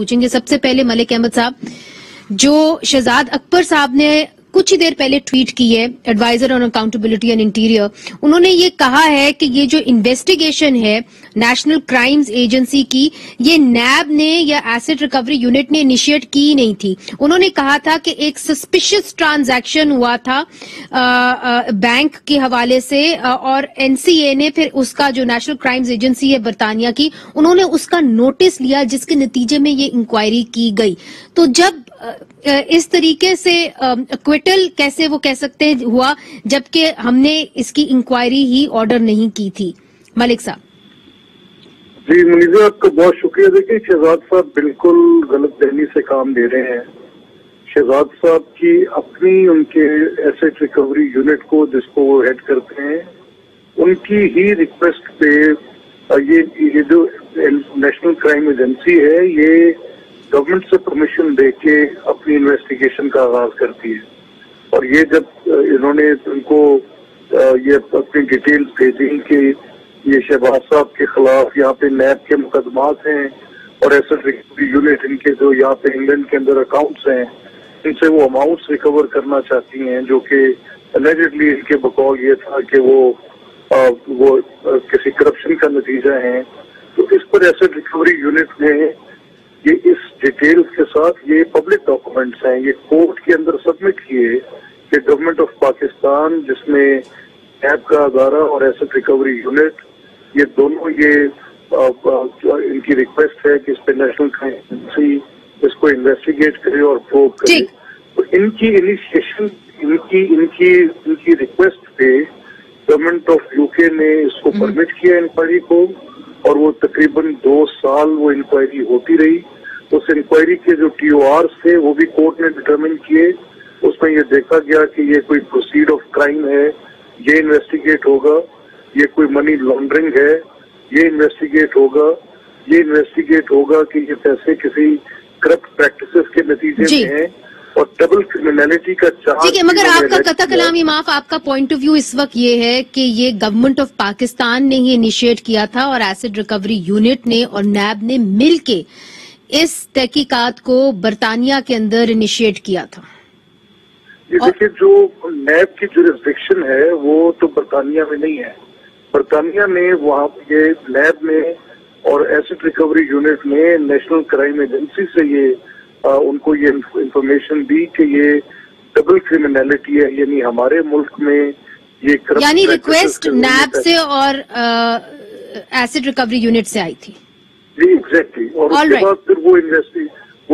पूछेंगे। सबसे पहले मलिक अहमद साहब, जो शहजाद अकबर साहब ने कुछ ही देर पहले ट्वीट की है, adviser on accountability and interior, उन्होंने ये कहा है कि ये जो इन्वेस्टिगेशन है नेशनल क्राइम्स एजेंसी की, ये नैब ने या एसेट रिकवरी यूनिट ने इनिशिएट की नहीं थी। उन्होंने कहा था कि एक सस्पिशियस ट्रांजैक्शन हुआ था बैंक के हवाले से और एनसीए ने फिर उसका जो नेशनल क्राइम्स एजेंसी है बरतानिया की, उन्होंने उसका नोटिस लिया जिसके नतीजे में ये इंक्वायरी की गई। तो जब इस तरीके से एक्विटल कैसे वो कह सकते हैं हुआ जबकि हमने इसकी इंक्वायरी ही ऑर्डर नहीं की थी? मलिक साहब जी, मुनीज़ा आपका बहुत शुक्रिया। देखिए, शहजाद साहब बिल्कुल गलत फहमी से काम ले रहे हैं। शहजाद साहब की अपनी उनके एसेट रिकवरी यूनिट को जिसको वो हेड करते हैं, उनकी ही रिक्वेस्ट पे ये जो नेशनल क्राइम एजेंसी है, ये गवर्नमेंट से परमिशन देके अपनी इन्वेस्टिगेशन का आगाज करती है। और ये जब इन्होंने उनको ये अपनी डिटेल्स भेजी कि ये शहबाज साहब के खिलाफ यहाँ पे नैब के मुकदमात हैं और एसेट रिकवरी यूनिट इनके जो यहाँ पे इंग्लैंड के अंदर अकाउंट्स हैं, इनसे वो अमाउंट्स रिकवर करना चाहती हैं, जो कि एलिजिडली इनके बकौल ये था कि वो किसी करप्शन का नतीजा है। तो इस पर एसेट रिकवरी यूनिट ने ये इस डिटेल्स के साथ ये पब्लिक डॉक्यूमेंट्स हैं, ये कोर्ट के अंदर सबमिट किए कि गवर्नमेंट ऑफ पाकिस्तान, जिसमें नैब का अदारा और एसेट रिकवरी यूनिट, ये दोनों ये इनकी रिक्वेस्ट है कि इस पे नेशनल क्राइम एजेंसी इसको इन्वेस्टिगेट करे और प्रूव करे। तो इनकी इनिशिएशन, इनकी रिक्वेस्ट पे गवर्नमेंट ऑफ यूके ने इसको परमिट किया इंक्वायरी को, और वो तकरीबन 2 साल वो इंक्वायरी होती रही। उस इंक्वायरी के जो TORs थे वो भी कोर्ट ने डिटरमिन किए। उसमें ये देखा गया कि ये कोई प्रोसीड ऑफ क्राइम है, ये इन्वेस्टिगेट होगा, ये कोई मनी लॉन्ड्रिंग है, ये इन्वेस्टिगेट होगा कि ये पैसे किसी करप्ट प्रैक्टिसेस के नतीजे में हैं और डबल क्रिमिनलिटी का चार्ज। ठीक है, मगर आपका कथा कलामी माफ, आपका पॉइंट ऑफ व्यू इस वक्त ये है कि ये गवर्नमेंट ऑफ पाकिस्तान ने ही इनिशिएट किया था और एसेट रिकवरी यूनिट ने और नैब ने मिलके इस तहकीकात को बरतानिया के अंदर इनिशिएट किया था। ये देखिए, जो नैब की जुरिस्डिक्शन है वो तो बरतानिया में नहीं है। बरतानिया में वहाँ ये नैब ने और एसेट रिकवरी यूनिट ने नेशनल क्राइम एजेंसी से ये उनको ये इंफॉर्मेशन दी कि ये डबल क्रिमिनलिटी है, यानी हमारे मुल्क में ये यानी रिक्वेस्ट नैब से और एसेट रिकवरी यूनिट से आई थी। जी एग्जैक्टली। और उसके बाद फिर वो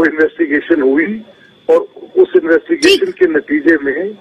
इन्वेस्टिगेशन हुई और उस इन्वेस्टिगेशन के नतीजे में